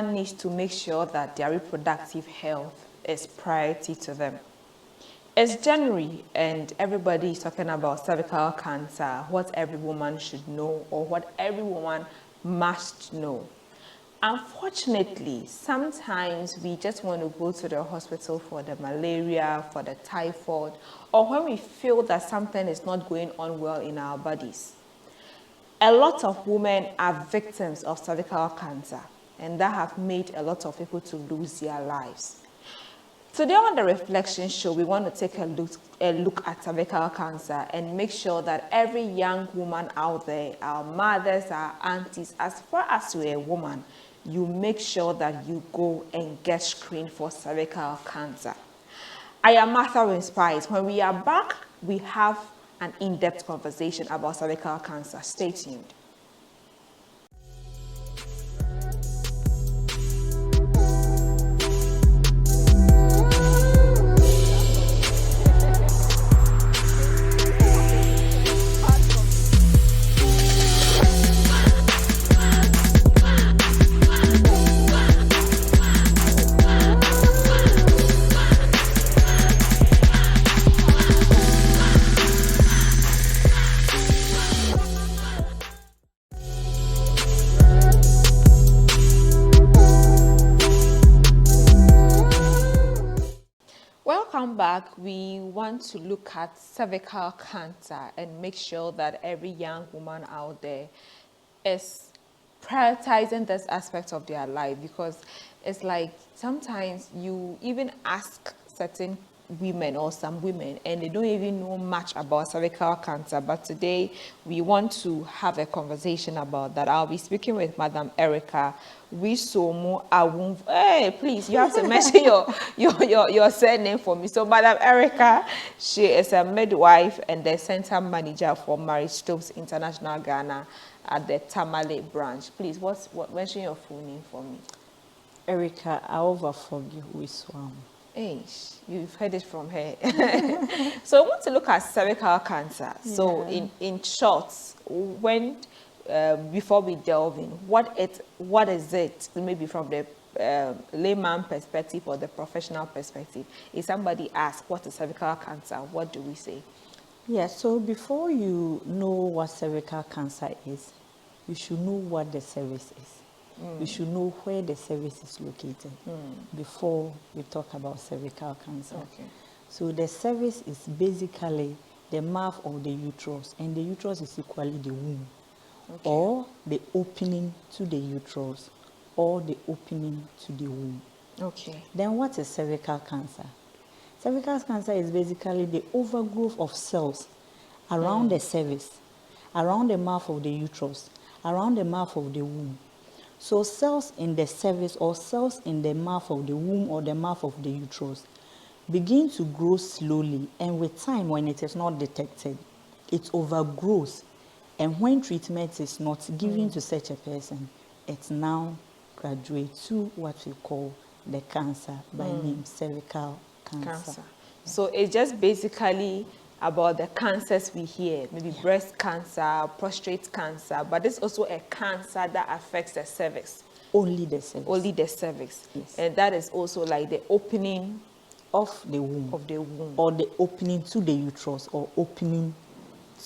woman needs to make sure that their reproductive health is priority to them. It's January and everybody is talking about cervical cancer, what every woman should know or what every woman must know. Unfortunately, sometimes we just want to go to the hospital for the malaria, for the typhoid, or when we feel that something is not going on well in our bodies. A lot of women are victims of cervical cancer, and that have made a lot of people to lose their lives. Today on the Reflection Show, we want to take a look at cervical cancer and make sure that every young woman out there, our mothers, our aunties, as far as you're a woman, you make sure that you go and get screened for cervical cancer. I am Martha Inspires. When we are back, we have an in-depth conversation about cervical cancer. Stay tuned. Welcome back. We want to look at cervical cancer and make sure that every young woman out there is prioritizing this aspect of their life, because it's like sometimes you even ask certain women or some women and they don't even know much about cervical cancer. But today we want to have a conversation about that. I'll be speaking with Madam Erica Wisomo Awum. Hey, please, you have to mention your surname for me. So Madam Erica, she is a midwife and the center manager for Mary Stopes International Ghana at the Tamale branch. Please, mention your full name for me. Erica Aovafogi Wiswam. Hey, you've heard it from her. So I want to look at cervical cancer. So in short, when before we delve in, what is it? Maybe from the layman perspective or the professional perspective. If somebody asks what is cervical cancer, what do we say? Yeah. So before you know what cervical cancer is, you should know what the cervix is. You should know where the cervix is located before we talk about cervical cancer. Okay. So the cervix is basically the mouth of the uterus, and the uterus is equally the womb, or the opening to the uterus, or the opening to the womb. Okay. Then what is cervical cancer? Cervical cancer is basically the overgrowth of cells around the cervix, around the mouth of the uterus, around the mouth of the womb. So cells in the cervix or cells in the mouth of the womb or the mouth of the uterus begin to grow slowly, and with time, when it is not detected, it overgrows. And when treatment is not given to such a person, it now graduates to what we call the cancer by name cervical cancer. So it's just basically about the cancers we hear, maybe breast cancer, prostate cancer, but it's also a cancer that affects the cervix. Only the cervix. Only the cervix. Yes. And that is also like the opening of the womb. Of the womb. Or the opening to the uterus, or opening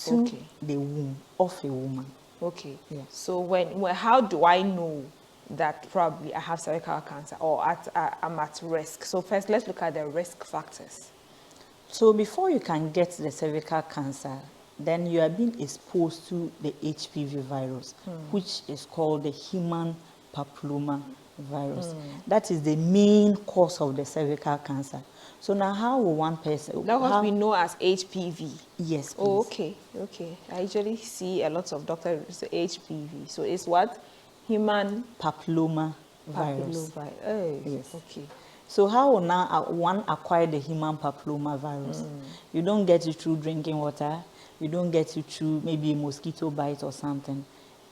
to the womb of a woman. Okay. Yeah. So how do I know that probably I have cervical cancer or I'm at risk? So first, let's look at the risk factors. So before you can get the cervical cancer, then you are being exposed to the HPV virus, which is called the human papilloma virus. That is the main cause of the cervical cancer. So now how will one person... That what we know as HPV? Yes, please. Oh, okay. I usually see a lot of doctors say HPV. So it's what? Human papilloma virus. Oh, yes. Okay. So how will now one acquire the human papilloma virus? You don't get it through drinking water. You don't get it through maybe a mosquito bite or something.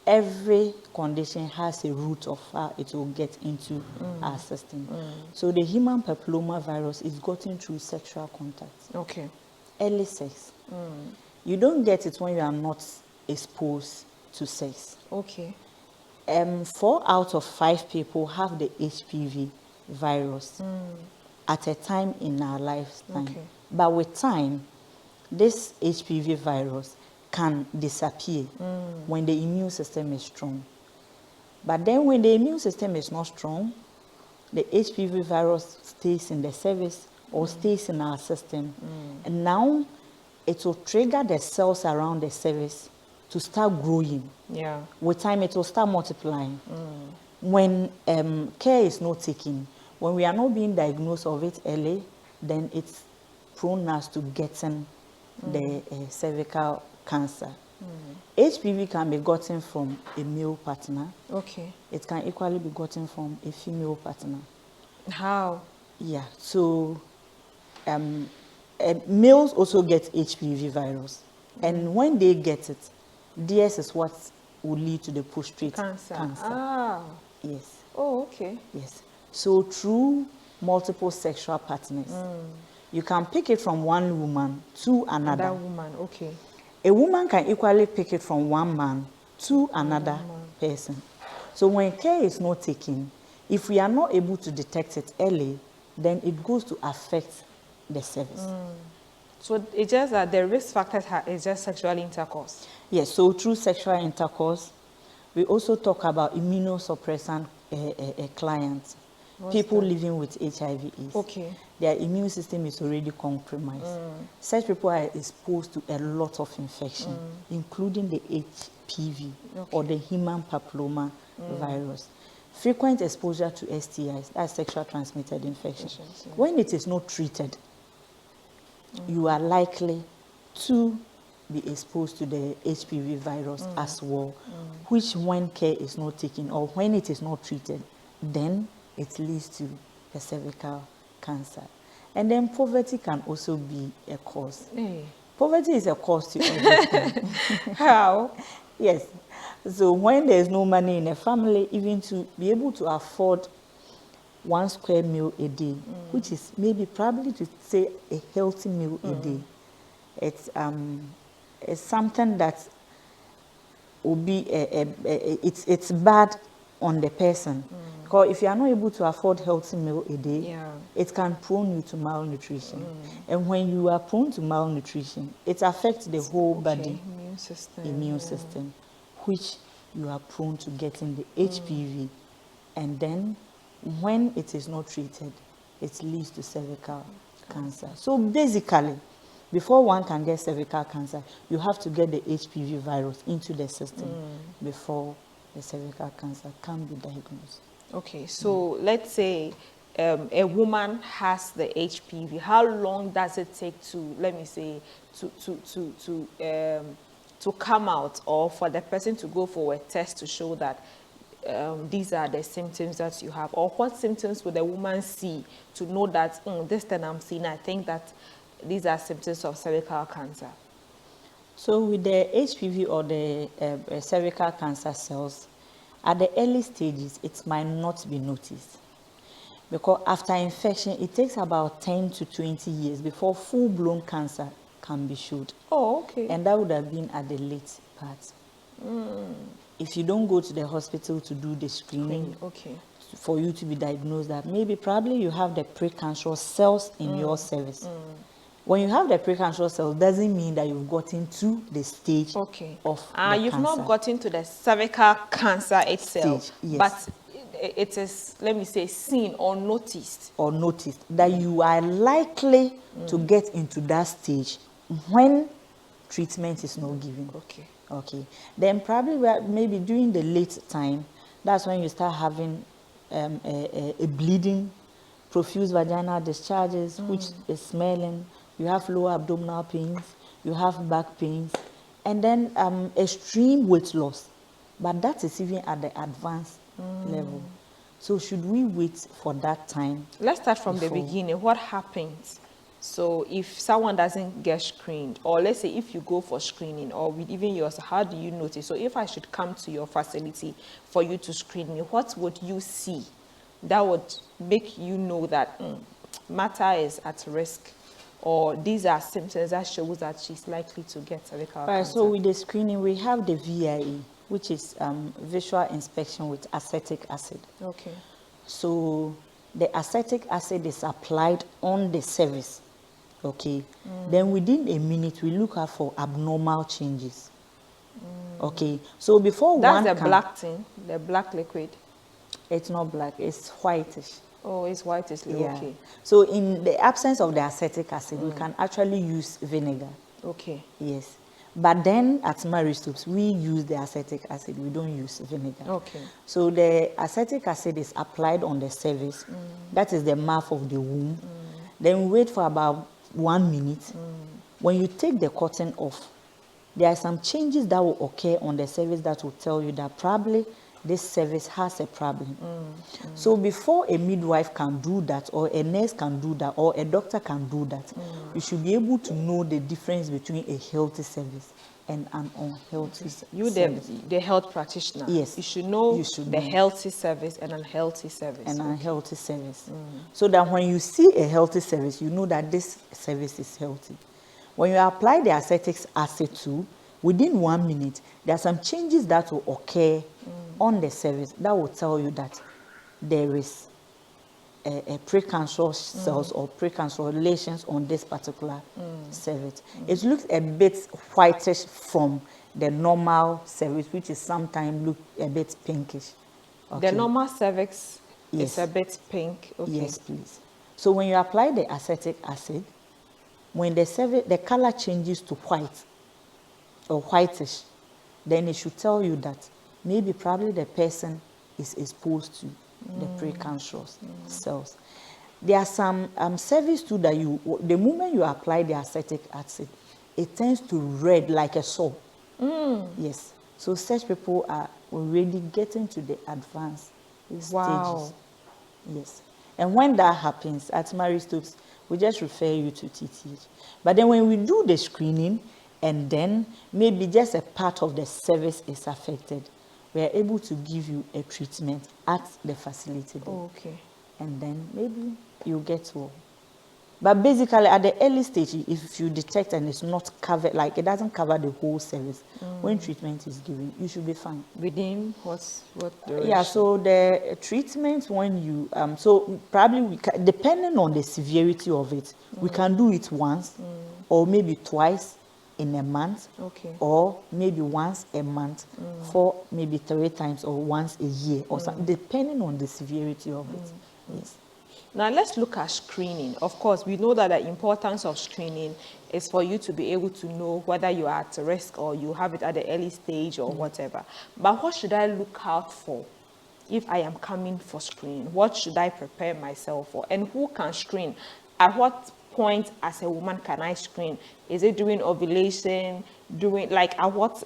Every condition has a route of how it will get into our system. So the human papilloma virus is gotten through sexual contact. Okay. Early sex. You don't get it when you are not exposed to sex. Okay. 4 out of 5 people have the HPV virus at a time in our lifetime. Okay. But with time, this HPV virus can disappear when the immune system is strong. But then when the immune system is not strong, the HPV virus stays in the cervix or stays in our system. And now it will trigger the cells around the cervix to start growing. Yeah. With time, it will start multiplying. When care is not taken, when we are not being diagnosed of it early, then it's prone us to getting the cervical cancer. HPV can be gotten from a male partner. Okay. It can equally be gotten from a female partner. How? Yeah, so males also get HPV virus. And when they get it, theirs is what will lead to the prostate Cancer. cancer. Ah. Yes, Oh, okay. yes. So through multiple sexual partners, you can pick it from one woman to another. That woman. Okay. A woman can equally pick it from one man to another person. So when care is not taken, if we are not able to detect it early, then it goes to affect the cervix. So it's just that the risk factors is just sexual intercourse. Yes, so through sexual intercourse, we also talk about immunosuppressant clients, people that? living with HIV/AIDS. Okay. Their immune system is already compromised. Such people are exposed to a lot of infection, including the HPV or the human papilloma virus. Frequent exposure to STIs, that's sexual transmitted infection. Yeah. When it is not treated, you are likely to be exposed to the HPV virus as well, which when care is not taken or when it is not treated, then it leads to the cervical cancer. And then poverty can also be a cause. Hey. Poverty is a cause to everything. How? Yes. So when there's no money in a family, even to be able to afford 1 square meal a day, which is maybe probably to say a healthy meal a day, it's something that will be it's bad on the person. Because if you are not able to afford healthy meal a day, it can prone you to malnutrition. And when you are prone to malnutrition, it affects the whole body immune system, which you are prone to getting the HPV. And then when it is not treated, it leads to cervical cancer. So basically, before one can get cervical cancer, you have to get the HPV virus into the system before the cervical cancer can be diagnosed. Okay, so let's say a woman has the HPV. How long does it take to, let me say, to come out, or for the person to go for a test to show that these are the symptoms that you have? Or what symptoms would a woman see to know that this thing I'm seeing, I think that these are symptoms of cervical cancer? So with the HPV or the cervical cancer cells, at the early stages, it might not be noticed. Because after infection, it takes about 10 to 20 years before full-blown cancer can be showed. Oh, okay. And that would have been at the late part. If you don't go to the hospital to do the screening, okay, for you to be diagnosed that maybe probably you have the precancerous cells in your cervix. When you have the precancerous cells, doesn't mean that you've gotten to the stage of the you've cancer. not gotten to the cervical cancer itself, yes. But it is, let me say, seen or noticed. Or noticed that you are likely to get into that stage when treatment is not given. Okay. Okay. Then probably maybe during the late time, that's when you start having a bleeding, profuse vaginal discharges, which is smelling. You have lower abdominal pains, you have back pains, and then extreme weight loss. But that is even at the advanced level. So should we wait for that time? Let's start from the beginning. What happens? So if someone doesn't get screened, or let's say if you go for screening, or with even yours, how do you notice? So if I should come to your facility for you to screen me, what would you see that would make you know that matter is at risk, or these are symptoms that shows that she's likely to get cervical cancer? So with the screening, we have the VIE, which is visual inspection with acetic acid. Okay. So the acetic acid is applied on the cervix. Okay. Then within a minute, we look out for abnormal changes. Okay. So before That's one the can, black thing, the black liquid. it's not black, it's whitish. Oh, it's whitish. Yeah. Okay. So in the absence of the acetic acid, we can actually use vinegar. Okay. Yes. But then at Mary Stoops, we use the acetic acid. We don't use vinegar. Okay. So the acetic acid is applied on the cervix. That is the mouth of the womb. Then we wait for about 1 minute. When you take the cotton off, there are some changes that will occur on the cervix that will tell you that probably this cervix has a problem. So before a midwife can do that, or a nurse can do that, or a doctor can do that, you should be able to know the difference between a healthy cervix and an unhealthy You, cervix. the health practitioner, Yes, you should know you should the know. healthy cervix and unhealthy cervix. An unhealthy cervix. So that when you see a healthy cervix, you know that this cervix is healthy. When you apply the acetic acid to, within 1 minute, there are some changes that will occur on the cervix that will tell you that there is a precancerous cells or precancerous lesions on this particular cervix. It looks a bit whitish from the normal cervix, which is sometimes look a bit pinkish. The normal cervix Yes. is a bit pink. Okay. Yes, please. So when you apply the acetic acid, when the cervix, the color changes to white or whitish, then it should tell you that maybe probably the person is exposed to the precancerous cells. There are some cervix too that the moment you apply the acetic acid, it tends to red like a sore. Yes. So such people are already getting to the advanced Wow. stages. Yes. And when that happens, at Mary Stoops, we just refer you to TTH. But then when we do the screening, and then maybe just a part of the cervix is affected, we are able to give you a treatment at the facility there. Okay. And then maybe you get well. But basically, at the early stage, if you detect and it's not covered, like it doesn't cover the whole cervix, when treatment is given, you should be fine. Within what duration? Yeah, so the treatment when you, so probably depending on the severity of it, we can do it once or maybe twice in a month. Okay. Or maybe once a month for maybe 3 times or once a year or something, depending on the severity of it. Yes. Now let's look at screening. Of course, we know that the importance of screening is for you to be able to know whether you are at risk or you have it at the early stage or whatever. But what should I look out for if I am coming for screening? What should I prepare myself for? And who can screen? At what point as a woman can I screen? Is it during ovulation? At what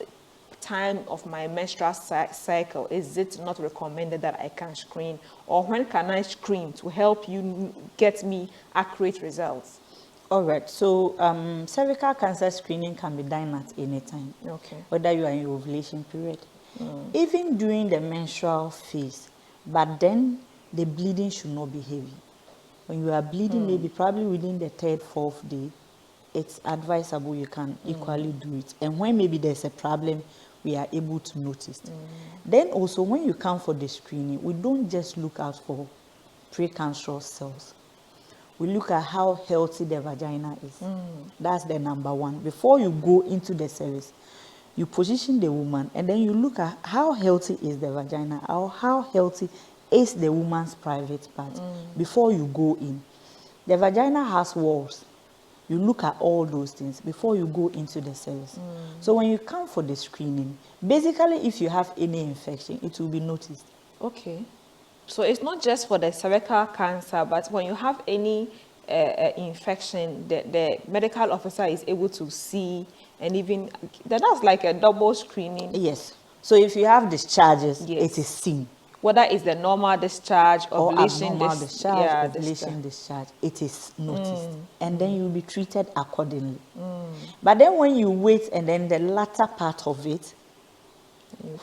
time of my menstrual cycle is it not recommended that I can screen? Or when can I screen to help you get me accurate results? All right, so cervical cancer screening can be done at any time, Okay. whether you are in your ovulation period, even during the menstrual phase, but then the bleeding should not be heavy. When you are bleeding, maybe probably within the 3rd, 4th day, it's advisable you can equally do it. And when maybe there's a problem, we are able to notice it. Then also, when you come for the screening, we don't just look out for precancerous cells. We look at how healthy the vagina is. That's the number one. Before you go into the cervix, you position the woman, and then you look at how healthy is the vagina, or how healthy is the woman's private part before you go in. The vagina has walls. You look at all those things before you go into the cervix. So when you come for the screening, basically if you have any infection, it will be noticed. Okay. So it's not just for the cervical cancer, but when you have any infection, the medical officer is able to see, and even that's like a double screening. Yes. So if you have discharges, Yes. it is seen. Whether it's the normal discharge, Or ovulation abnormal discharge, ovulation discharge. discharge, it is noticed. And then you'll be treated accordingly. But then when you wait, and then the latter part of it,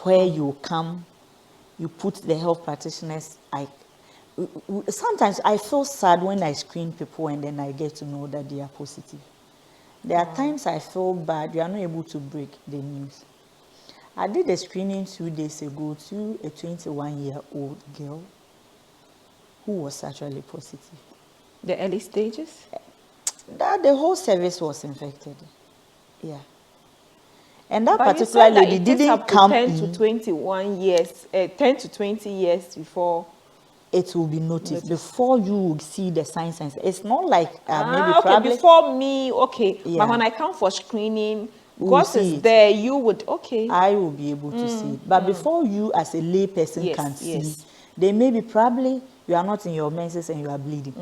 where you come, you put the health practitioners, sometimes I feel sad when I screen people and then I get to know that they are positive. There are times I feel bad, you are not able to break the news. I did a screening 2 days ago to a 21-year-old girl who was actually positive. The early stages? That the whole service was infected. Yeah. And that But you particular said that lady it takes didn't up to come 10 in. to 21 years, 10 to 20 years before It will be noticed before you will see the signs. It's not like maybe okay, probably. before me, okay. Yeah. But when I come for screening, We'll because see it's it. there, you would, okay. I will be able to see it. But before you as a lay person Yes, can see, yes. they may be probably you are not in your menses and you are bleeding.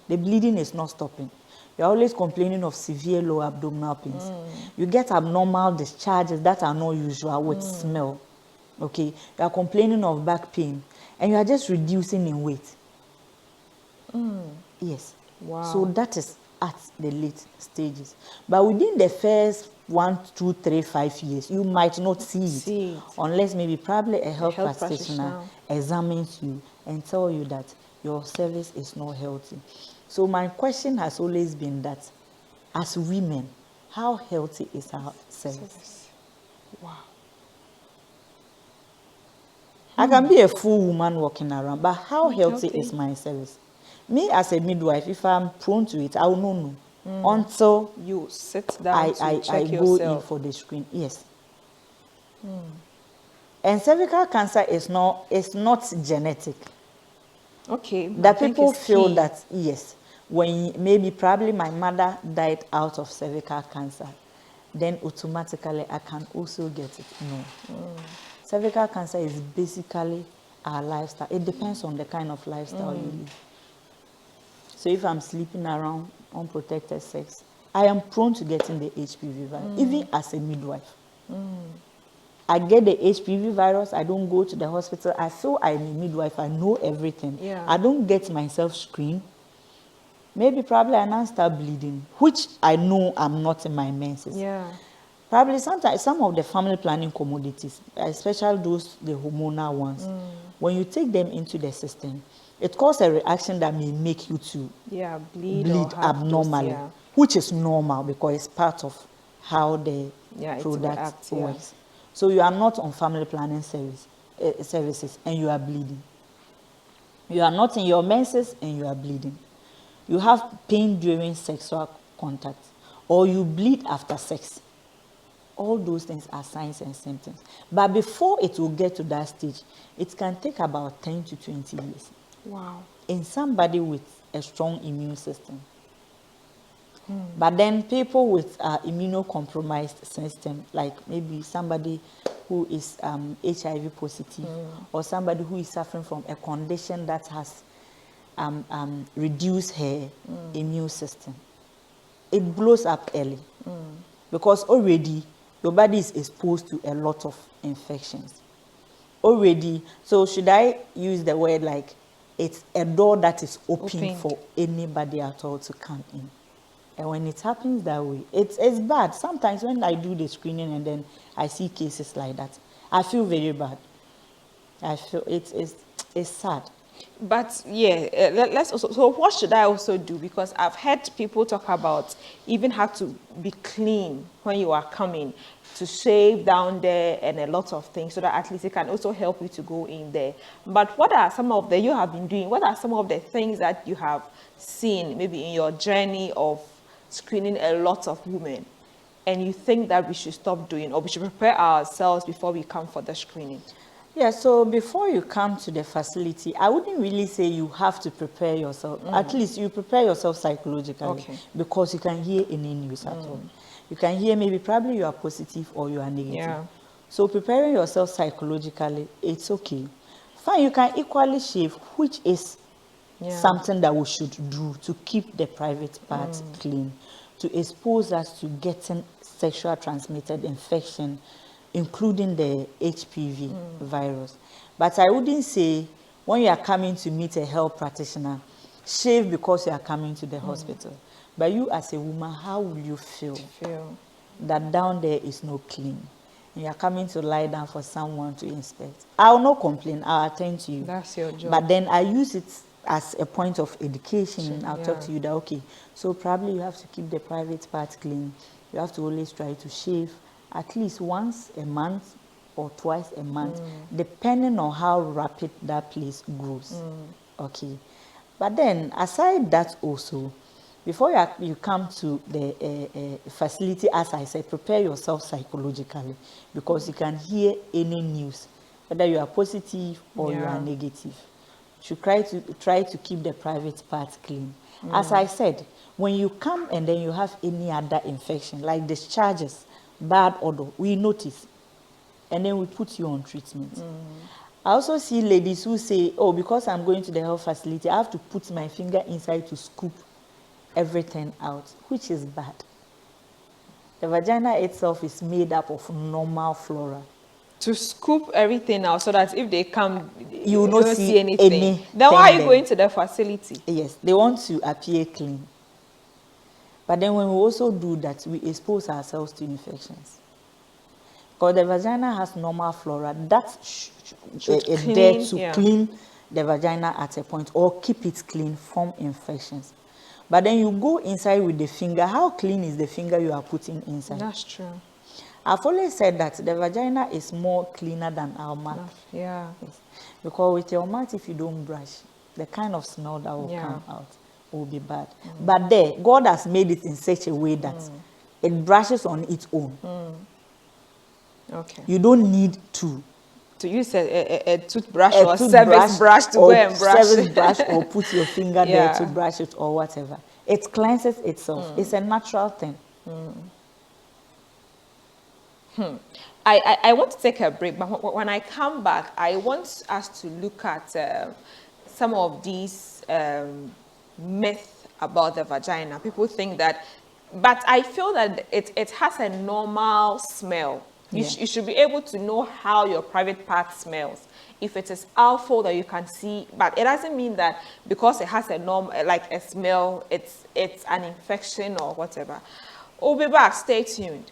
The bleeding is not stopping. You're always complaining of severe low abdominal pains. You get abnormal discharges that are not usual with smell. Okay, you are complaining of back pain and you are just reducing in weight. Yes. Wow. So that is at the late stages. But within the first 1, 2, 3, 5 years, you might not see it unless maybe probably a health practitioner examines you and tell you that your cervix is not healthy. So my question has always been that as women, how healthy is our cervix? Wow. I can be a full woman walking around, but how healthy is my cervix? Me as a midwife, if I'm prone to it, I will not know until you sit down to check I go yourself. in for the screen. Yes. And cervical cancer is not genetic. Okay. That people feel that yes, when maybe probably my mother died out of cervical cancer, then automatically I can also get it. No. Cervical cancer is basically our lifestyle. It depends on the kind of lifestyle you live. So if I'm sleeping around unprotected sex, I am prone to getting the HPV virus, even as a midwife. I get the HPV virus, I don't go to the hospital. I feel I'm a midwife, I know everything. Yeah. I don't get myself screened. Maybe probably I now start bleeding, which I know I'm not in my menses. Yeah. Probably sometimes some of the family planning commodities, especially those the hormonal ones, when you take them into the system, it causes a reaction that may make you to bleed abnormally, which is normal because it's part of how the product works. So you are not on family planning services and you are bleeding. You are not in your menses and you are bleeding. You have pain during sexual contact or you bleed after sex. All those things are signs and symptoms. But before it will get to that stage, it can take about 10 to 20 years. Wow. In somebody with a strong immune system. But then people with immunocompromised system, like maybe somebody who is HIV positive or somebody who is suffering from a condition that has reduced her immune system, it blows up early because already your body is exposed to a lot of infections. Already, so should I use the word like it's a door that is open for anybody at all to come in? And when it happens that way, it's bad. Sometimes when I do the screening and then I see cases like that, I feel very bad. I feel it's sad. But yeah, let's also, so what should I also do? Because I've heard people talk about even have to be clean when you are coming, to shave down there and a lot of things so that at least it can also help you to go in there. But what are some of the, you have been doing, what are some of the things that you have seen maybe in your journey of screening a lot of women and you think that we should stop doing or we should prepare ourselves before we come for the screening? Yeah, so before you come to the facility, I wouldn't really say you have to prepare yourself. At least you prepare yourself psychologically because you can hear any news at all. You can hear maybe probably you are positive or you are negative. Yeah. So preparing yourself psychologically, it's okay. Fine, you can equally shave, which is something that we should do to keep the private parts clean, to expose us to getting sexual transmitted infection, including the HPV virus. But I wouldn't say when you are coming to meet a health practitioner, shave because you are coming to the hospital. But you as a woman, how will you feel that down there is no clean? And you are coming to lie down for someone to inspect. I will not complain. I'll attend to you. That's your job. But then I use it as a point of education. I'll talk to you that, okay, so probably you have to keep the private part clean. You have to always try to shave at least once a month, or twice a month, depending on how rapid that place grows. Okay. But then, aside that also, before you come to the facility, as I said, prepare yourself psychologically, because you can hear any news, whether you are positive or you are negative. You should try to keep the private part clean. As I said, when you come and then you have any other infection, like discharges, bad odor, we notice, and then we put you on treatment. I also see ladies who say, oh, because I'm going to the health facility, I have to put my finger inside to scoop everything out, which is bad. The vagina itself is made up of normal flora. To scoop everything out so that if they come, you will not see anything. Then why are you going to the facility? Yes, they want to appear clean. But then when we also do that, we expose ourselves to infections. Because the vagina has normal flora. That's there to clean the vagina at a point, or keep it clean from infections. But then you go inside with the finger. How clean is the finger you are putting inside? That's true. I've always said that the vagina is more cleaner than our mouth. Yeah. Yes. Because with your mouth, if you don't brush, the kind of smell that will come out will be bad. But there, God has made it in such a way that it brushes on its own. Okay. You don't need to use a toothbrush or cervix brush to go and brush it. Brush or put your finger there to brush it or whatever. It cleanses itself. It's a natural thing. I want to take a break, but when I come back, I want us to look at some of these myths about the vagina. People think that, but I feel that it has a normal smell. You should be able to know how your private part smells. If it is awful that you can see, but it doesn't mean that because it has a normal, like a smell, it's an infection or whatever. We'll be back. Stay tuned.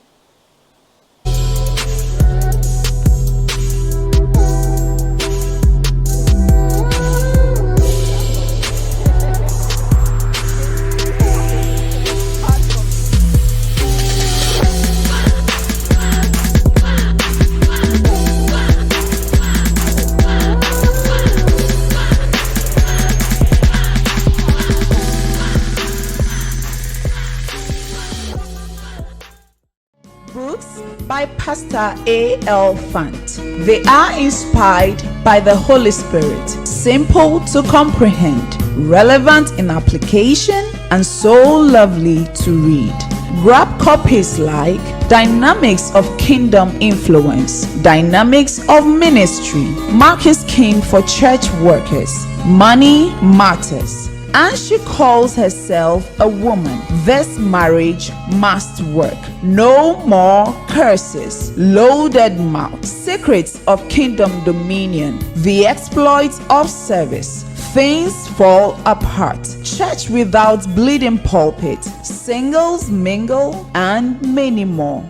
By Pastor A.L. Fant. They are inspired by the Holy Spirit, simple to comprehend, relevant in application, and so lovely to read. Grab copies like Dynamics of Kingdom Influence, Dynamics of Ministry, Mark is King for Church Workers, Money Matters, and she calls herself a woman. This marriage must work. No more curses. Loaded mouth. Secrets of Kingdom Dominion. The exploits of service. Things fall apart. Church without bleeding pulpit. Singles mingle, and many more.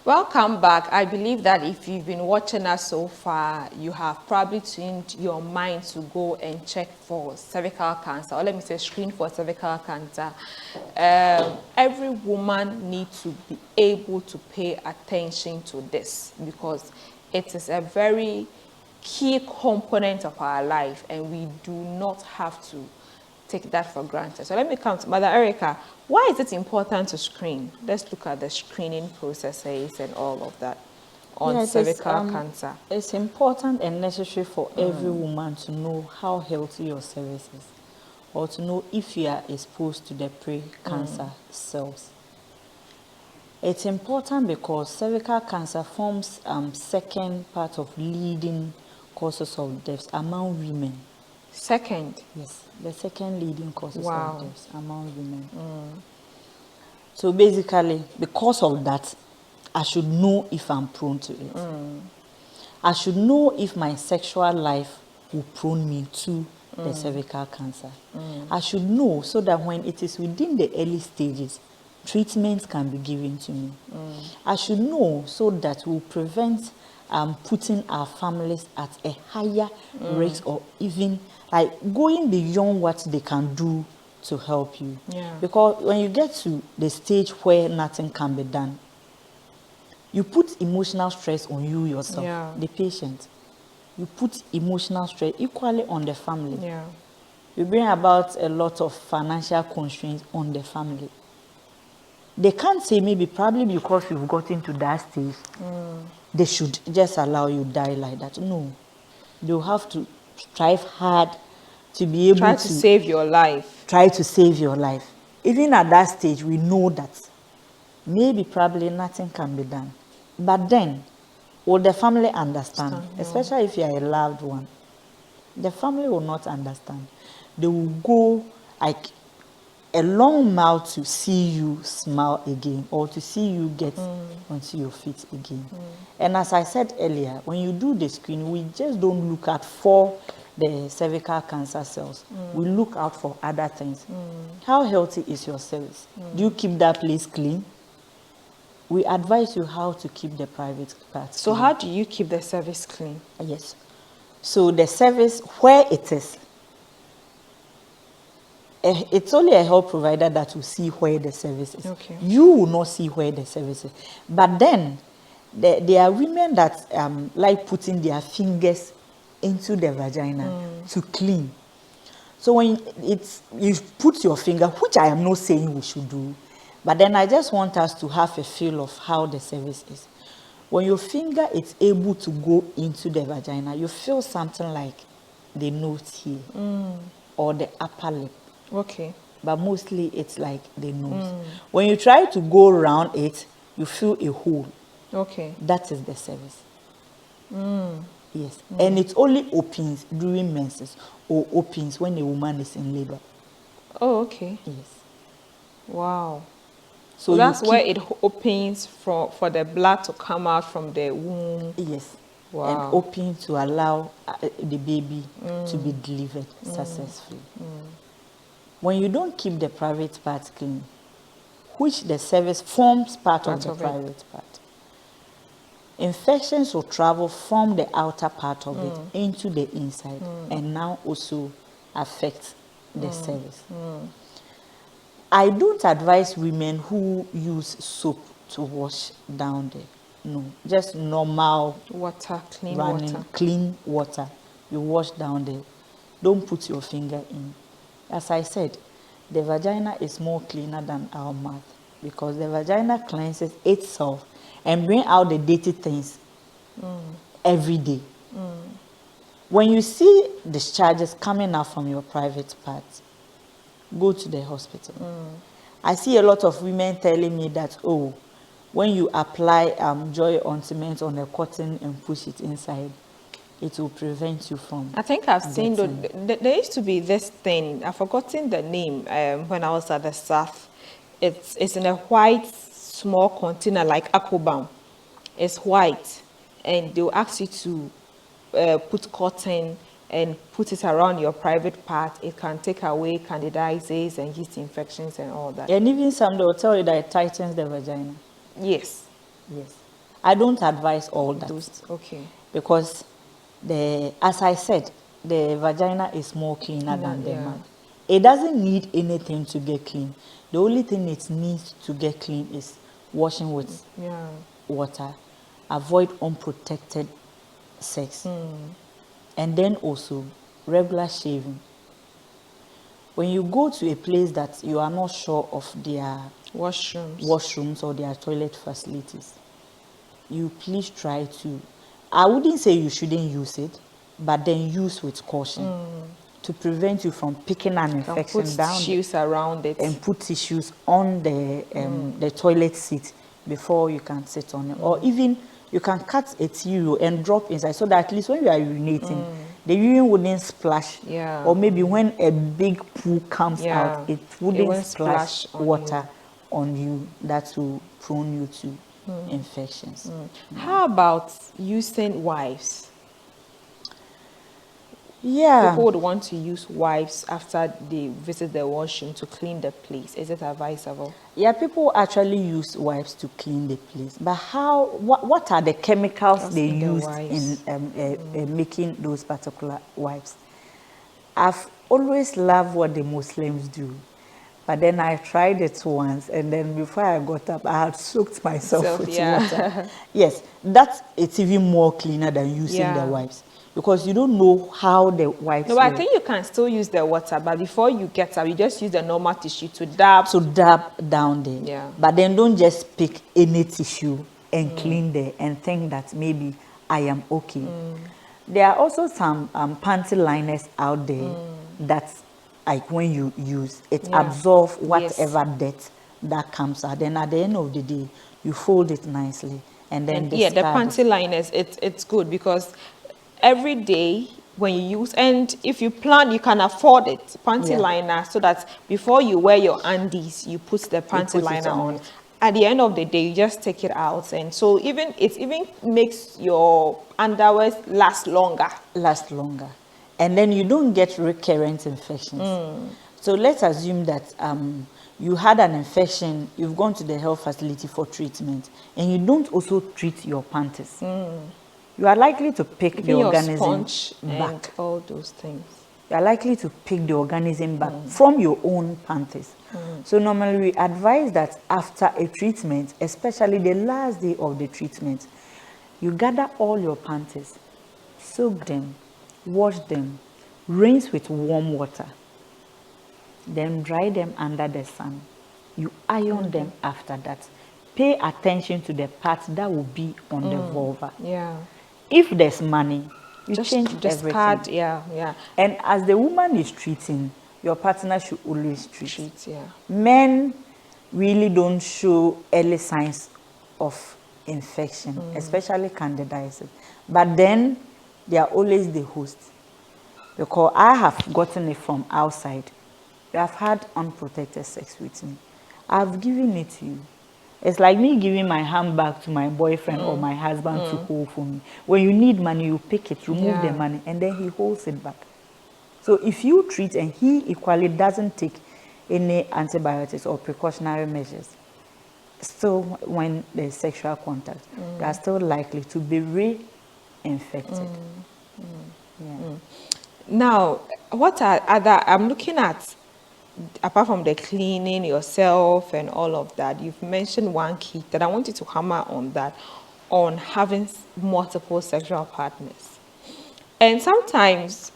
Welcome back. I believe that if you've been watching us so far, you have probably tuned your mind to go and check for cervical cancer, or let me say screen for cervical cancer. Every woman needs to be able to pay attention to this because it is a very key component of our life and we do not have to take that for granted. So let me come to Mother Erica. Why is it important to screen? Let's look at the screening processes and all of that on cervical cancer. It's important and necessary for every woman to know how healthy your cervix is, or to know if you are exposed to the pre-cancer cells. It's important because cervical cancer forms second part of leading causes of death among women. Second? Yes, the second leading causes of death among women. So basically, because of that, I should know if I'm prone to it. I should know if my sexual life will prone me to the cervical cancer. I should know so that when it is within the early stages, treatment can be given to me. I should know so that we'll prevent putting our families at a higher risk, or even like going beyond what they can do to help you. Yeah. Because when you get to the stage where nothing can be done, you put emotional stress on you yourself, Yeah. the patient. You put emotional stress equally on the family. Yeah. You bring about a lot of financial constraints on the family. They can't say maybe probably because you've gotten to that stage, they should just allow you die like that. No. They'll have to strive hard to be able Try to save your life. try to save your life. Even at that stage, we know that maybe probably nothing can be done. But then, will the family understand? No. Especially if you are a loved one. The family will not understand. They will go like a long mile to see you smile again, or to see you get onto your feet again. And as I said earlier, when you do the screen, we just don't look out for the cervical cancer cells. We look out for other things. How healthy is your cervix? Do you keep that place clean? We advise you how to keep the private parts So clean. how do you keep the cervix clean? Yes. So the cervix, where it is, it's only a health provider that will see where the cervix is. Okay. You will not see where the cervix is. But then, there are women that like putting their fingers into the vagina to clean. So when you put your finger, which I am not saying we should do, but then I just want us to have a feel of how the cervix is. When your finger is able to go into the vagina, you feel something like the nose here or the upper lip. Okay. But mostly it's like the nose. When you try to go around it, you feel a hole. Okay. That is the cervix. Yes. And it only opens during menses or opens when a woman is in labor. Oh, okay. Yes. Wow. So So that's you where keep- it opens for the blood to come out from the womb. Yes. Wow. And open to allow the baby to be delivered successfully. When you don't keep the private part clean, which the cervix forms part of Part the of it. private part, infections will travel from the outer part of it into the inside and now also affect the cervix. I don't advise women who use soap to wash down there. No, just normal Water, clean running, water. clean water. You wash down there. Don't put your finger in. As I said, the vagina is more cleaner than our mouth because the vagina cleanses itself and bring out the dirty things every day. When you see discharges coming out from your private parts, go to the hospital. I see a lot of women telling me that, oh, when you apply joy ointment on a cotton and push it inside, it will prevent you from I think I've seen, getting- there used to be this thing, I've forgotten the name when I was at the south. It's in a white small container like Aquabam. It's white and they'll ask you to put cotton and put it around your private part. It can take away candidiasis and yeast infections and all that. And even some they will tell you that it tightens the vagina. Yes. Yes. I don't advise all that Those, okay. because as I said, the vagina is more cleaner than the Yeah. mouth. It doesn't need anything to get clean. The only thing it needs to get clean is washing with Yeah. water, avoid unprotected sex, and then also regular shaving. When you go to a place that you are not sure of their washrooms or their toilet facilities, you please try to, I wouldn't say you shouldn't use it, but then use with caution to prevent you from picking an Can infection put down tissues around it. and put tissues on the toilet seat before you can sit on it. Or even you can cut a tissue and drop inside so that at least when you are urinating, the urine wouldn't splash. Yeah. Or maybe when a big poo comes Yeah. out, it It wouldn't won't splash splash on water on you. That will prone you to infections. How about using wipes? Yeah. People would want to use wipes after they visit the washroom to clean the place. Is it advisable? Yeah, people actually use wipes to clean the place. But what are the chemicals Just they in the used in wipes. making those particular wipes? I've always loved what the Muslims do. But then I tried it once, and then before I got up, I had soaked myself with water. Yeah. Yes, it's even more cleaner than using the Yeah. wipes, because you don't know how the wipes No, but I work. think you can still use the water, but before you get up, you just use the normal tissue to dab. To dab down there. Yeah. But then don't just pick any tissue and clean there and think that maybe I am okay. There are also some panty liners out there that, like, when you use it, Yeah. absorbs Yes. whatever dirt that comes out. Then at the end of the day, you fold it nicely and then Yeah, the discard panty it. liners, it's good because every day when you use, and if you plan, you can afford it, panty Yeah. liner, so that before you wear your undies, you put the put panty it liner on on. At the end of the day, you just take it out, and so it even makes your underwear last longer. Last longer, and then you don't get recurrent infections. So let's assume that you had an infection, you've gone to the health facility for treatment, and you don't also treat your panties. You are likely to pick Even the your organism sponge and back. all those things. You are likely to pick the organism back from your own panties. So normally we advise that after a treatment, especially the last day of the treatment, you gather all your panties, soak them, wash them, rinse with warm water, then dry them under the sun. You iron them after that. Pay attention to the parts that will be on the vulva. Yeah. If there's money, you change discard, everything. yeah. And as the woman is treating, your partner should always treat. Treat, yeah. Men really don't show early signs of infection, especially candidiasis. But then they are always the host. Because I have gotten it from outside. You have had unprotected sex with me. I've given it to you. It's like me giving my handbag to my boyfriend or my husband to hold for me. When you need money, you pick it, remove the Yeah. money, and then he holds it back. So if you treat and he equally doesn't take any antibiotics or precautionary measures, still when there's sexual contact, you are still likely to be reinfected. Yeah. Now, what are other, I'm looking at, apart from the cleaning yourself and all of that, you've mentioned one key that I want you to hammer on that, on having multiple sexual partners. And sometimes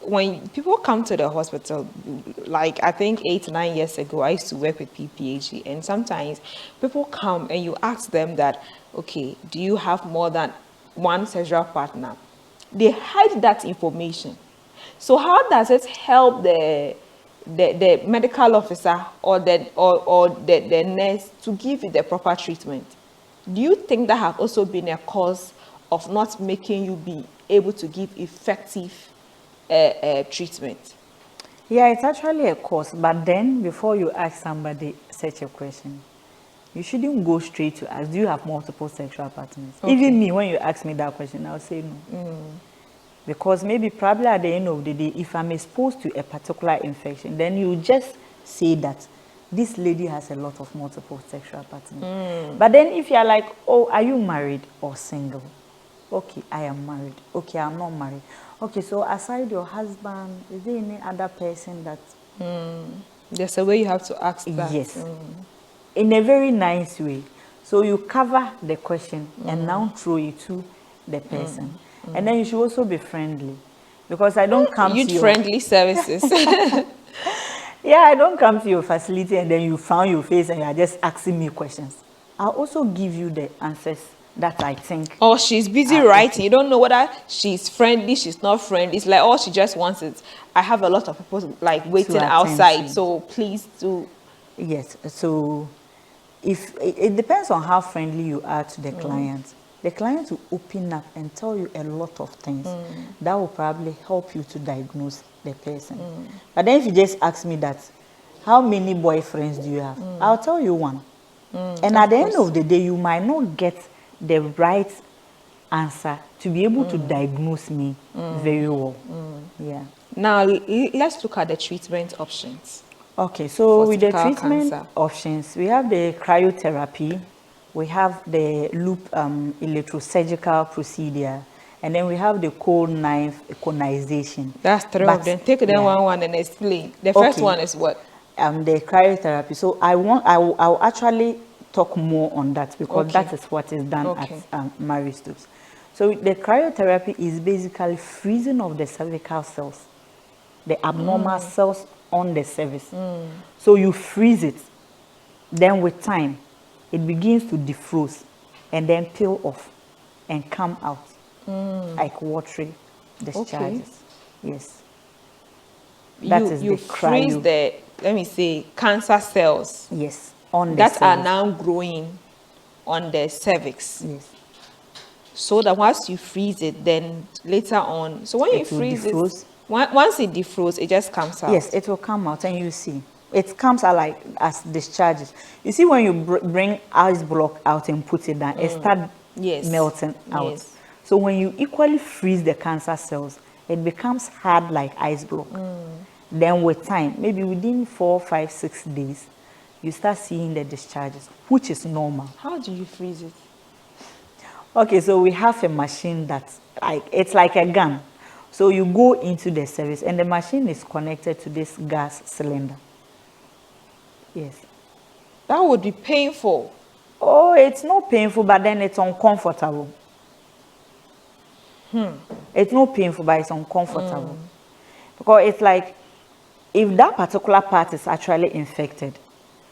when people come to the hospital, like I think 8 to 9 years ago, I used to work with PPHG, and sometimes people come and you ask them that, okay, do you have more than one sexual partner? They hide that information. So how does it help the medical officer or the nurse to give you the proper treatment? Do you think that have also been a cause of not making you be able to give effective treatment? Yeah, it's actually a cause. But then, before you ask somebody such a question, you shouldn't go straight to ask, do you have multiple sexual partners? Okay. Even me, when you ask me that question, I'll say no. Because maybe probably at the end of the day, if I'm exposed to a particular infection, then you just say that this lady has a lot of multiple sexual partners. But then if you're like, oh, are you married or single? Okay, I am married. Okay, I'm not married. Okay, so aside your husband, is there any other person that... There's a way you have to ask that. Yes. In a very nice way. So you cover the question and now throw it to the person. And then you should also be friendly. Because I don't come to your... Youth-friendly services. Yeah, I don't come to your facility and then you found your face and you are just asking me questions. I'll also give you the answers that I think... Or she's busy writing. You don't know whether she's friendly, she's not friendly. It's like, all she just wants is, I have a lot of people like waiting attend outside, to. so please do. Yes, so if it depends on how friendly you are to the client. The client will open up and tell you a lot of things that will probably help you to diagnose the person. But then if you just ask me that, how many boyfriends do you have? I'll tell you one. And at the end of the day, you might not get the right answer to be able to diagnose me very well. Yeah. Now, let's look at the treatment options. Okay, so For with the cervical treatment cancer. options, we have the cryotherapy, we have the loop electrosurgical procedure, and then we have the cold knife conization. That's three But, of them. Take them yeah. one and explain. The first Okay. one is what? The cryotherapy. So I'll actually talk more on that because Okay. that is what is done Okay. at Marie Stopes. So the cryotherapy is basically freezing of the cervical cells, the abnormal cells on the cervix. So you freeze it, then with time, it begins to defrost and then peel off and come out like watery discharges. Yes. That is you the freeze cryo. the, let me say, cancer cells Yes, on the that are cervix. now growing on the cervix. Yes. So that once you freeze it, then later on, so when you It will freeze defrost. it, once it defrosts, it just comes out. Yes, it will come out and you see. It comes out like as discharges. You see when you bring ice block out and put it down, it starts Yes. melting out. Yes. So when you equally freeze the cancer cells, it becomes hard like ice block. Then with time, maybe within 4, 5, 6 days, you start seeing the discharges, which is normal. How do you freeze it? Okay, so we have a machine that's it's like a gun. So you go into the service and the machine is connected to this gas cylinder. Yes. That would be painful. Oh, it's not painful, but then it's uncomfortable. It's not painful, but it's uncomfortable. Because it's like, if that particular part is actually infected,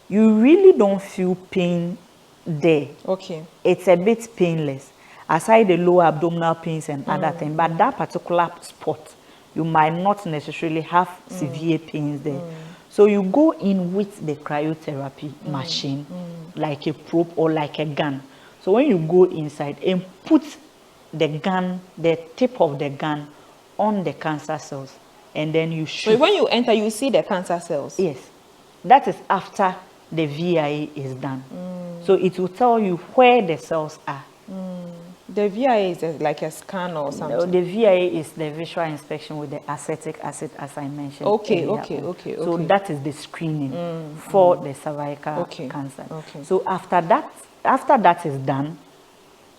you really don't feel pain there. Okay. It's a bit painless, aside the lower abdominal pains and other things. But that particular spot, you might not necessarily have severe pains there. So you go in with the cryotherapy machine, like a probe or like a gun. So when you go inside and put the gun, the tip of the gun on the cancer cells, and then you shoot. So when you enter, you see the cancer cells. Yes, that is after the VIA is done. So it will tell you where the cells are. The VIA is like a scan or something. No, the VIA is the visual inspection with the acetic acid, as I mentioned. Okay, earlier okay, on. okay, So okay. that is the screening for the cervical cancer. Okay. So after that is done,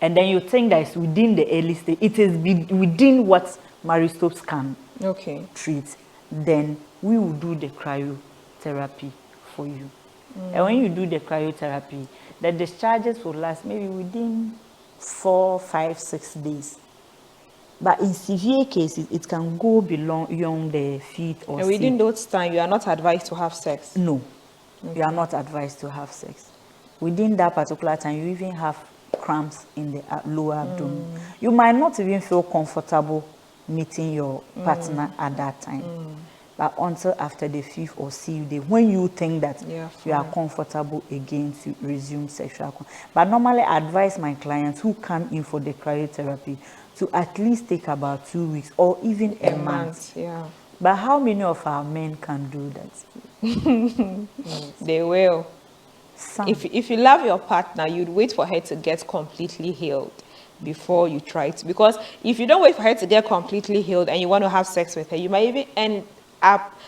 and then you think that it's within the early stage, it is within what Marie Stopes can treat, then we will do the cryotherapy for you. And when you do the cryotherapy, the discharges will last maybe within 4, 5, 6 days. But in severe cases, it can go beyond the feet or And within those time, you are not advised to have sex? No, you are not advised to have sex. Within that particular time, you even have cramps in the lower abdomen. You might not even feel comfortable meeting your partner at that time. But until after the 5th or 6th day, when you think that you are comfortable again to resume sexual contact. But normally I advise my clients who come in for the cryotherapy to at least take about 2 weeks or even a month. Yeah. But how many of our men can do that? They will. Some. If you love your partner, you'd wait for her to get completely healed before you try to. Because if you don't wait for her to get completely healed and you want to have sex with her, you might even end up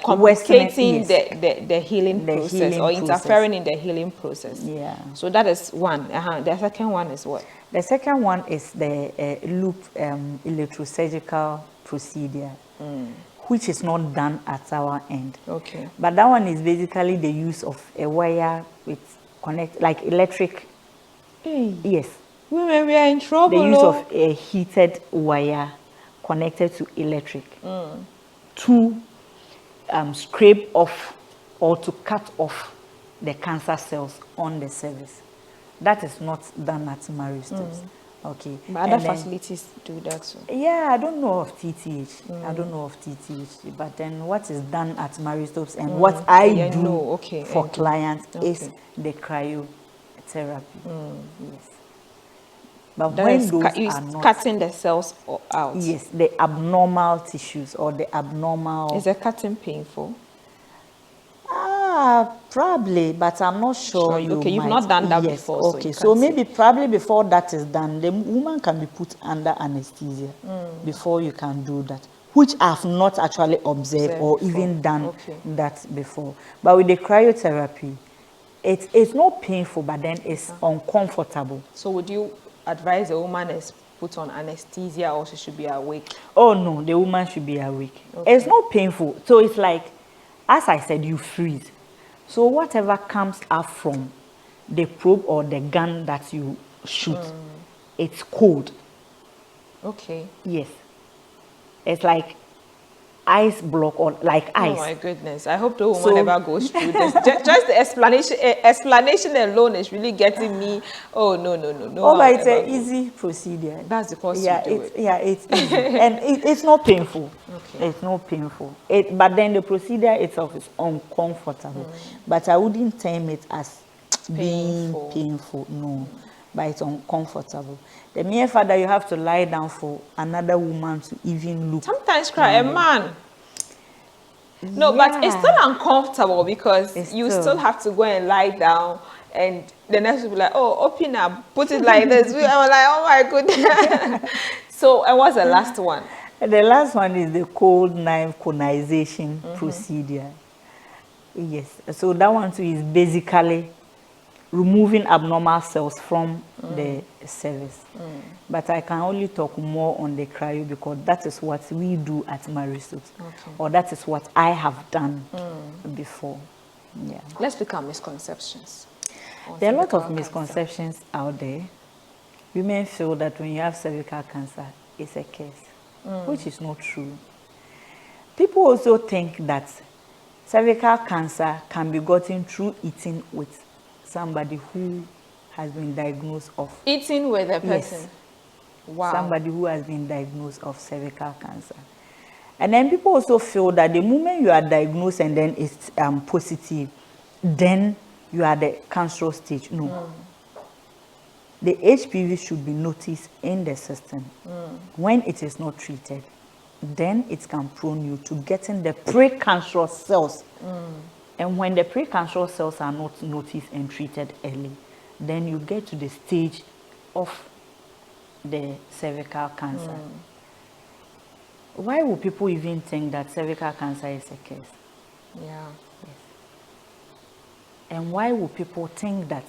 complicating the healing process or interfering in the healing process. Yeah. So that is one. The second one is what? The second one is the loop electrosurgical procedure, which is not done at our end. Okay. But that one is basically the use of a wire with like electric. Hey. Yes. Women, we are in trouble. The use of a heated wire connected to electric to scrape off or to cut off the cancer cells on the cervix. That is not done at Marie Stopes. Okay. But other facilities do that too. Yeah, I don't know of TTH. I don't know of TTH. But then what is done at Marie Stopes and what I do for clients is the cryotherapy. Yes. But that when those are not cutting the cells out. Yes, the abnormal tissues or the abnormal. Is the cutting painful? Probably, but I'm not sure. Okay, you've not done that yes, before. Okay, so maybe probably before that is done, the woman can be put under anesthesia before you can do that, which I've not actually observed or before. even done Okay. that before. But with the cryotherapy, it's not painful, but then it's uncomfortable. So would you advise a woman is put on anesthesia or she should be awake? Oh no, the woman should be awake. Okay. It's not painful. So it's like, as I said, you freeze. So whatever comes up from the probe or the gun that you shoot, it's cold. Okay. Yes. It's like ice block or like ice. Oh my goodness. I hope the woman never goes through this. Just the explanation alone is really getting me. Oh, no. Oh, but it's an easy procedure. That's because yeah, you do it. Yeah, it's easy. And it's not painful. Okay. It's not painful. But then the procedure itself is uncomfortable. But I wouldn't term it as being painful. No. But it's uncomfortable. The mere fact that you have to lie down for another woman to even look. Sometimes cry a man. No, but it's still uncomfortable because you still have to go and lie down, and the nurse will be like, "Oh, open up, put it like this." I was like, "Oh my goodness." So, and what's the last one? The last one is the cold knife conization procedure. Yes, so that one too is basically removing abnormal cells from the cervix. But I can only talk more on the cryo because that is what we do at Marisot, or that is what I have done before. Yeah. Let's look at misconceptions. There are a lot of misconceptions out there. Women feel that when you have cervical cancer, it's a curse, which is not true. People also think that cervical cancer can be gotten through eating with somebody who has been diagnosed of eating with a person. Yes. Wow. Somebody who has been diagnosed of cervical cancer. And then people also feel that the moment you are diagnosed and then it's positive, then you are the cancerous stage. No. The HPV should be noticed in the system. When it is not treated, then it can prone you to getting the precancerous cells. And when the precancerous cells are not noticed and treated early, then you get to the stage of the cervical cancer. Why would people even think that cervical cancer is a curse? Yeah. Yes. And why would people think that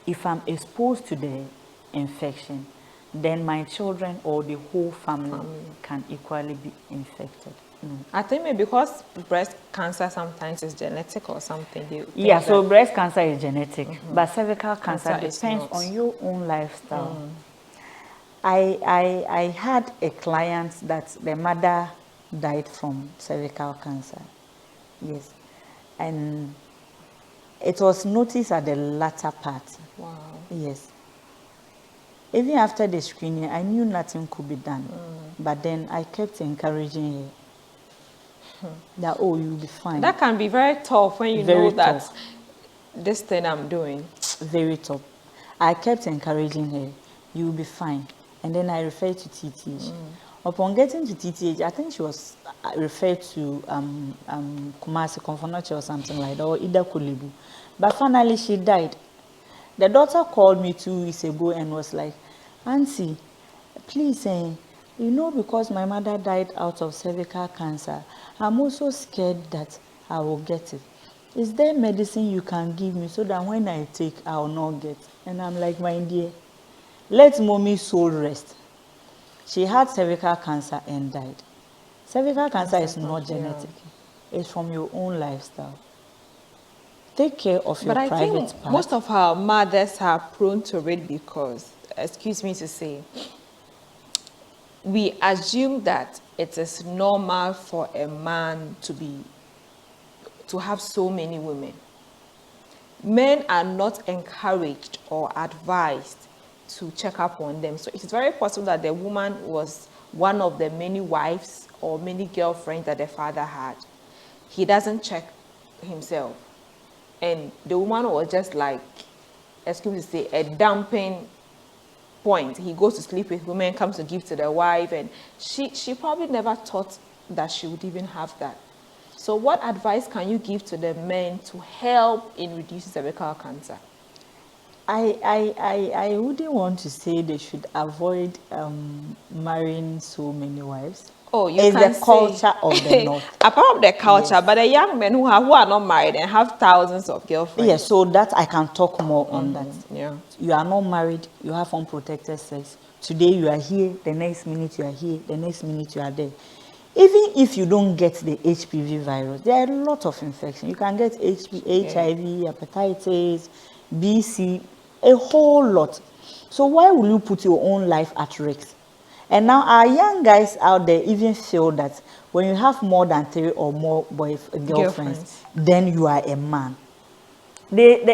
if I'm exposed to the infection, then my children or the whole family can equally be infected? No. I think maybe because breast cancer sometimes is genetic or something. Yeah, so breast cancer is genetic, but cervical cancer depends on your own lifestyle. I had a client that the mother died from cervical cancer. Yes. And it was noticed at the latter part. Wow. Yes. Even after the screening, I knew nothing could be done. But then I kept encouraging her that, oh, you'll be fine. That can be very tough when you know that this thing I'm doing. Very tough. I kept encouraging her, you'll be fine. And then I referred to TTH. Upon getting to TTH, I think she was referred to Kumasi Konfonoche or something like that, or Ida Kulibu. But finally, she died. The daughter called me 2 weeks ago and was like, Auntie, please, you know, because my mother died out of cervical cancer, I'm also scared that I will get it. Is there medicine you can give me so that when I take, I will not get? And I'm like, my dear, let mommy's soul rest. She had cervical cancer and died. Cervical cancer is not genetic. It's from your own lifestyle. Take care of your private part. But I think most of our mothers are prone to it because, excuse me to say, we assume that it is normal for a man to have so many women. Men are not encouraged or advised to check up on them. So it's very possible that the woman was one of the many wives or many girlfriends that the father had. He doesn't check himself. And the woman was just like, excuse me to say, a dumping point. He goes to sleep with women, comes to give to the wife, and she probably never thought that she would even have that. So what advice can you give to the men to help in reducing cervical cancer? I wouldn't want to say they should avoid marrying so many wives. Oh, you It's can the culture of the North. apart from the culture, Yes. but the young men who are not married and have thousands of girlfriends. Yeah, so that I can talk more on that. Yeah. You are not married, you have unprotected sex. Today you are here, the next minute you are here, the next minute you are there. Even if you don't get the HPV virus, there are a lot of infections. You can get HIV, hepatitis, BC, a whole lot. So why will you put your own life at risk? And now our young guys out there even feel that when you have more than 3 or more girlfriends, then you are a man. They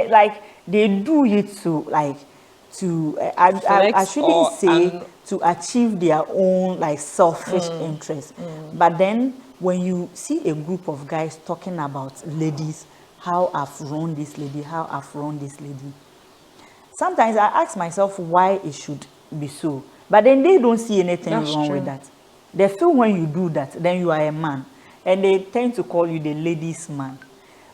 do it to I shouldn't say to achieve their own like selfish interest. But then when you see a group of guys talking about ladies, how I've run this lady, how I've run this lady, sometimes I ask myself why it should be so. But then they don't see anything wrong with that. They feel when you do that, then you are a man. And they tend to call you the ladies' man.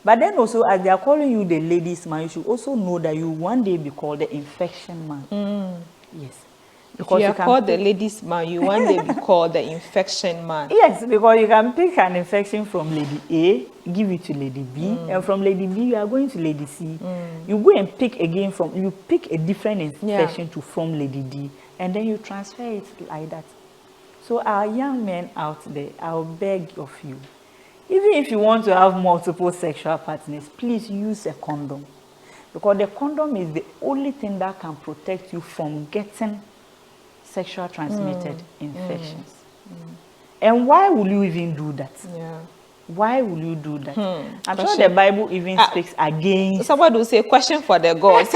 But then also, as they are calling you the ladies' man, you should also know that you one day be called the infection man. Yes. Because you are called the ladies' man, you one day be called the infection man. Yes, because you can pick an infection from lady A, give it to lady B, and from lady B you are going to lady C. You go and pick again you pick a different infection from lady D, and then you transfer it like that. So our young men out there, I'll beg of you, even if you want to have multiple sexual partners, please use a condom. Because the condom is the only thing that can protect you from getting sexual transmitted infections. And why will you even do that? Why will you do that? I'm sure the Bible even speaks against. Somebody will say, question for the gods.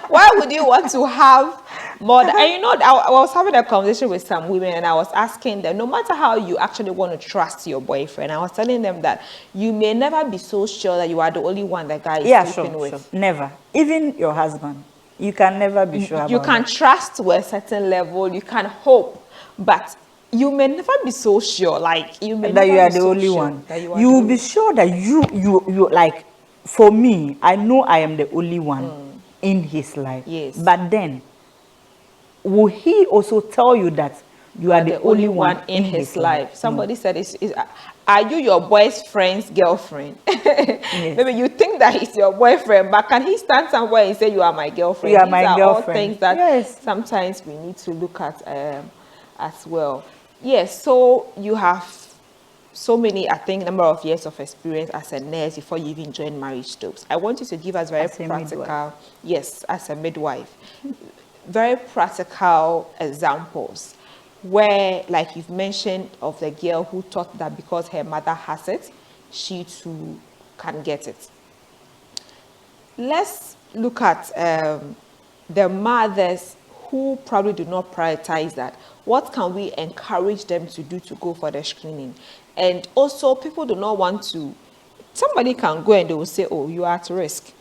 Why would you want to have more? And you know, I was having a conversation with some women and I was asking them, no matter how you actually want to trust your boyfriend, I was telling them that you may never be so sure that you are the only one that guy is sleeping with. Sure. Never. Even your husband. You can never be sure about You can trust to a certain level, you can hope, but you may never be so sure, like you may that never you are be the so only sure one. That You will be sure that you like, for me, I know I am the only one in his life. Yes. But then, will he also tell you that you are the only one in his life? Somebody said, are you your boyfriend's girlfriend? Yes. Maybe you think that he's your boyfriend, but can he stand somewhere and say you are my girlfriend? You are These my are girlfriend. all things that sometimes we need to look at as well. Yes, so you have so many, I think, number of years of experience as a nurse before you even joined Marriage Topes. I want you to give us very practical, yes, as a midwife, very practical examples where, like you've mentioned, of the girl who thought that because her mother has it, she too can get it. Let's look at the mothers who probably do not prioritize that. What can we encourage them to do to go for the screening? And also, people do not want to, somebody can go and they will say, oh, you are at risk.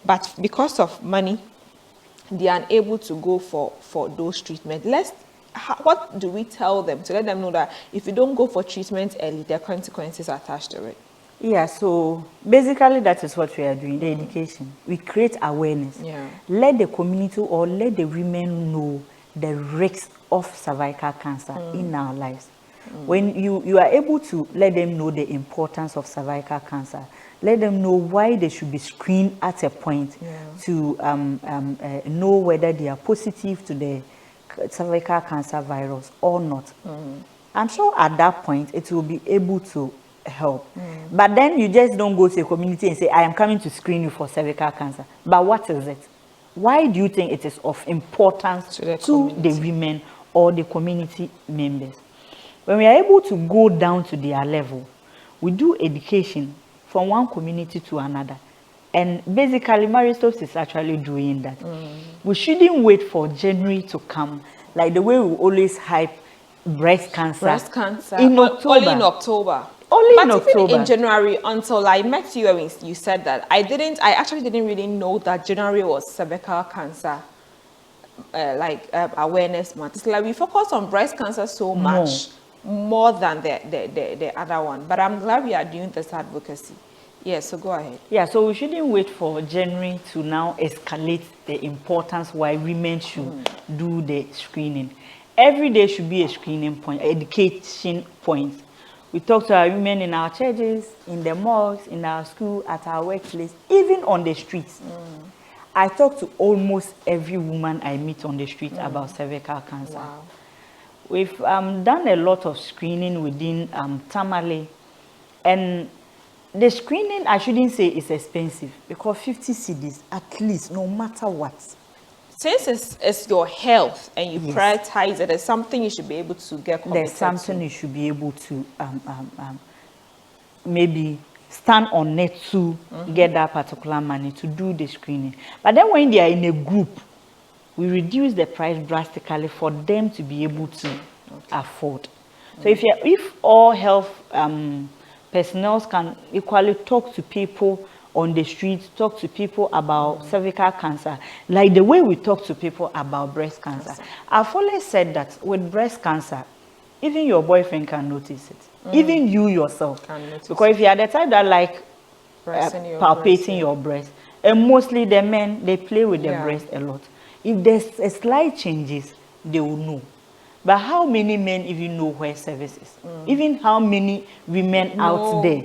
But because of money, they are unable to go for those treatments. What do we tell them to let them know that if you don't go for treatment early, there are consequences attached to it? Yeah, so basically that is what we are doing, the education. We create awareness. Let the community or let the women know the risks of cervical cancer in our lives. When you are able to let them know the importance of cervical cancer, let them know why they should be screened at a point to know whether they are positive to the cervical cancer virus or not. I'm sure at that point it will be able to help. But then you just don't go to a community and say, I am coming to screen you for cervical cancer. But what is it? Why do you think it is of importance to the women or the community members? When we are able to go down to their level, we do education from one community to another. And basically, Marriage Topes is actually doing that. We shouldn't wait for January to come, like the way we always hype breast cancer. In October. Only in October. But even in January, until I met you and you said that, I actually didn't really know that January was cervical cancer awareness month. It's like we focus on breast cancer so much, more than the other one. But I'm glad we are doing this advocacy. Yeah, so go ahead. Yeah, so we shouldn't wait for January to now escalate the importance why women should do the screening. Every day should be a screening point, education point. We talk to our women in our churches, in the mosques, in our school, at our workplace, even on the streets. I talk to almost every woman I meet on the street about cervical cancer. Wow. We've done a lot of screening within Tamale, and the screening, I shouldn't say is expensive, because 50 cedis at least, no matter what. Since it's your health and you Yes. prioritize it, there's something you should be able to get committed There's something to. you should be able to maybe stand on it to get that particular money to do the screening. But then when they are in a group, we reduce the price drastically for them to be able to afford. So if all health personnel can equally talk to people on the street, talk to people about cervical cancer, like the way we talk to people about breast cancer. I've always said that with breast cancer, even your boyfriend can notice it. Even you yourself. Can notice Because if you are the type that like Pressing your palpating breast, yeah. your breast, and mostly the men, they play with the Yeah. breast a lot. If there's a slight changes, they will know. But how many men even know where cervix is? Even how many women out there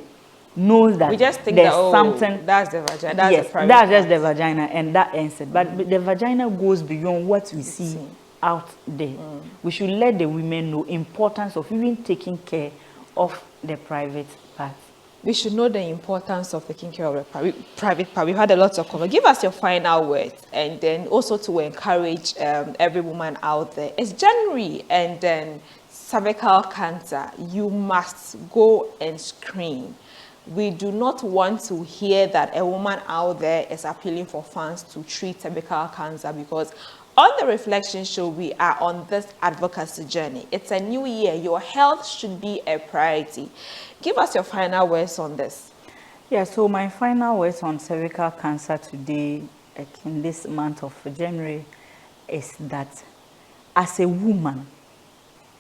knows that We just think there's that, oh, something. that's the vagina. That's Yes, the private that's just part. the vagina, and that ends it. But the vagina goes beyond what we see out there. We should let the women know importance of even taking care of the private part. We should know the importance of taking care of the private part. We've had a lot of cover. Give us your final words, and then also to encourage every woman out there. It's January, and then cervical cancer. You must go and screen. We do not want to hear that a woman out there is appealing for funds to treat cervical cancer, because on the Reflection Show, we are on this advocacy journey. It's a new year. Your health should be a priority. Give us your final words on this. Yeah, so my final words on cervical cancer today, like in this month of January, is that as a woman,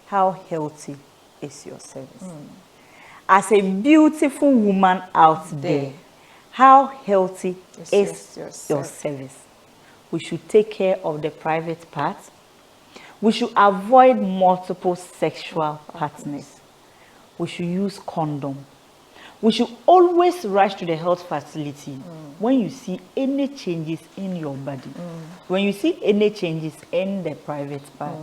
how healthy is your cervix? As a beautiful woman out there, how healthy is your cervix? We should take care of the private part. We should avoid multiple sexual partners. We should use condom. We should always rush to the health facility when you see any changes in your body. When you see any changes in the private part.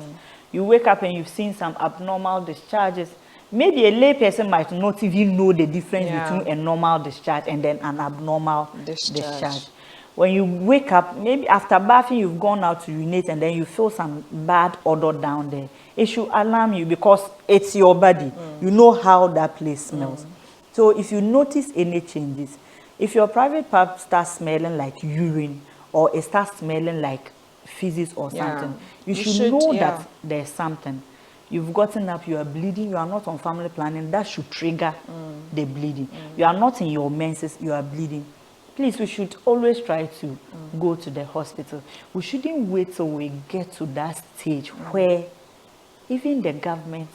You wake up and you've seen some abnormal discharges. Maybe a lay person might not even know the difference between a normal discharge and then an abnormal discharge. When you wake up, maybe after bathing, you've gone out to urinate and then you feel some bad odor down there. It should alarm you, because it's your body. You know how that place smells. So if you notice any changes, if your private part starts smelling like urine, or it starts smelling like feces or something, you should know that there's something. You've gotten up, you are bleeding, you are not on family planning, that should trigger the bleeding. You are not in your menses, you are bleeding. Please, we should always try to go to the hospital. We shouldn't wait till we get to that stage where even the government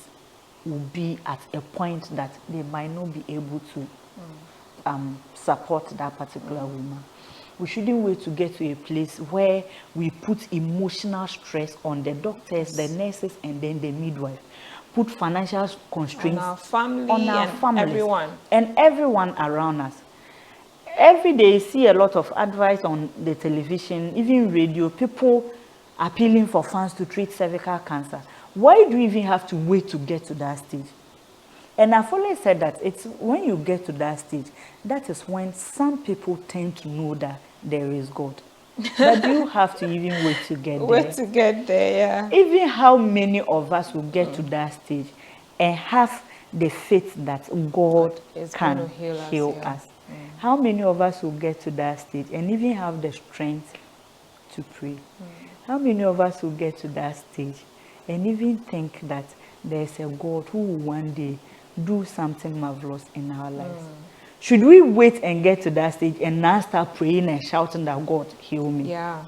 will be at a point that they might not be able to support that particular woman. We shouldn't wait to get to a place where we put emotional stress on the doctors, the nurses, and then the midwife. Put financial constraints on our family, on our and families, everyone. and everyone around us. Every day you see a lot of advice on the television, even radio, people appealing for funds to treat cervical cancer. Why do you even have to wait to get to that stage? And I've always said that it's when you get to that stage, that is when some people tend to know that there is God. But you have to even wait to get there. Wait to get there, Even how many of us will get to that stage and have the faith that God can heal us? How many of us will get to that stage and even have the strength to pray? How many of us will get to that stage and even think that there's a God who will one day do something marvelous in our lives? Should we wait and get to that stage and now start praying and shouting that God heal me? Yeah.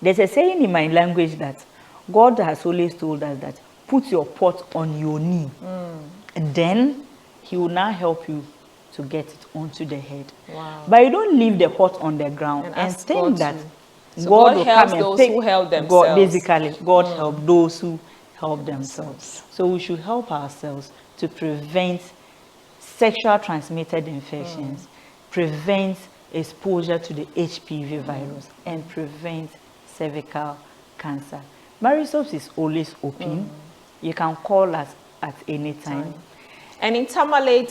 There's a saying in my language that God has always told us that put your pot on your knee. And then he will now help you to get it onto the head. Wow. But you don't leave the pot on the ground and ask think God that to. So God God will helps come and those pick. who help God, themselves. basically, God help those who help themselves. So we should help ourselves to prevent sexual transmitted infections, prevent exposure to the HPV virus, and prevent cervical cancer. Marisops is always open. You can call us at any time. And in Tamale,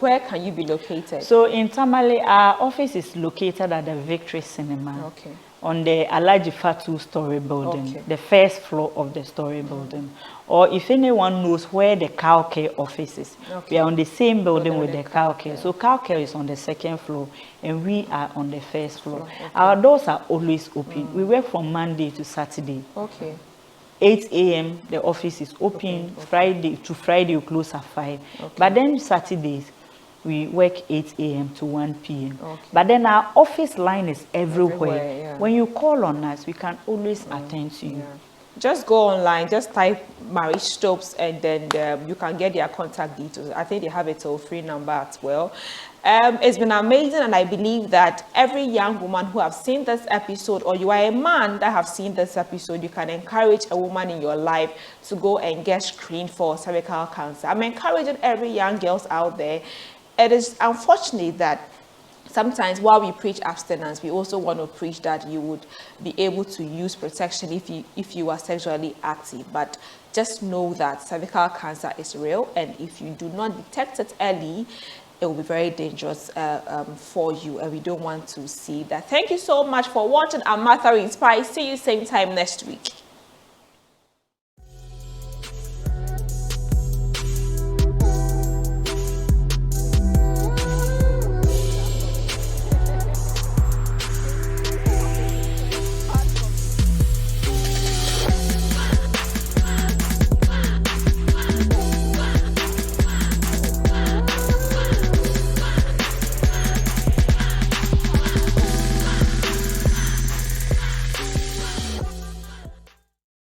where can you be located? So in Tamale, our office is located at the Victory Cinema. Okay. On the Alajifa two-story building, Okay. the first floor of the story building. Or if anyone knows where the cow care office is, we are on the same building with the cow care. So cow care is on the second floor and we are on the first floor. Okay. Our doors are always open. We work from Monday to Saturday. Okay. 8 a.m. the office is open. Friday to Friday we close at 5. But then Saturdays we work 8 a.m. to 1 p.m. But then our office line is everywhere. Yeah. When you call on us, we can always attend to you. Yeah. Just go online, just type Marriage Stopes, and then you can get their contact details. I think they have a toll-free number as well. It's been amazing, and I believe that every young woman who have seen this episode, or you are a man that have seen this episode, you can encourage a woman in your life to go and get screened for cervical cancer. I'm encouraging every young girls out there. It is unfortunate that sometimes while we preach abstinence, we also want to preach that you would be able to use protection if you are sexually active. But just know that cervical cancer is real, and if you do not detect it early, it will be very dangerous for you, and we don't want to see that. Thank you so much for watching our Martha Inspire. See you same time next week.